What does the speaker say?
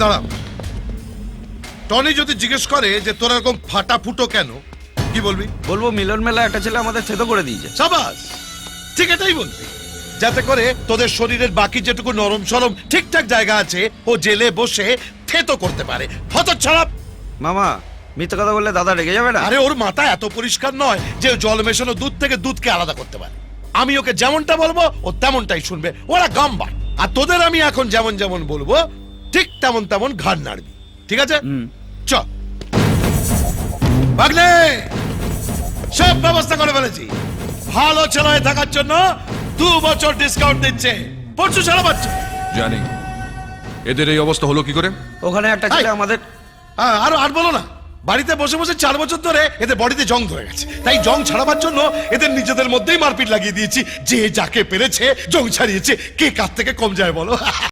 দাঁড়া, টনি যদি জিজ্ঞেস করে যে তোর এরকম ফাটা ফুটো কেন, কি বলবি? বলবো মিলন মেলা একটা ছেলে আমাদের থেতো করে দিয়েছে। সাবাস, ঠিক এটাই বলবি, যাতে করে তোদের শরীরের বাকি যেটুকু নরম সরম ঠিকঠাক জায়গা আছে ও জেলে বসে থেতো করতে পারে। হতচ্ছাড়া! মামা মিথ্যে কথা বললে দাদা রেগে যাবে না? আরে ওর মাথা এত পরিষ্কার নয় যে ও জল মেশানো দুধ থেকে দুধকে আলাদা করতে পারে। আমি ওকে যেমনটা বলবো ও তেমনটাই শুনবে, ওরা গাম্বার। আর তোদের আমি এখন যেমন যেমন বলবো ঠিক তেমন তেমন ঘাড় নাড়বি, ঠিক আছে? চ ভাগ্নে, সব ব্যবস্থা করে ফেলেছি। ভালো ছেলে থাকার জন্য 2 বছর ডিসকাউন্ট দিচ্ছে। পরশু সারা বাচ্চা জানি। এদের এই অবস্থা হলো কি করে? ওখানে একটা ছেলে আমাদের আর বলো না, বাড়িতে বসে বসে 4 বছর ধরে এদের বডিতে জং ধরে গেছে। তাই জং ছাড়াবার জন্য এদের নিজেদের মধ্যেই মারপিট লাগিয়ে দিয়েছি। যে যাকে পেরেছে জং ছাড়িয়েছে। কে কার থেকে কম যায় বলো?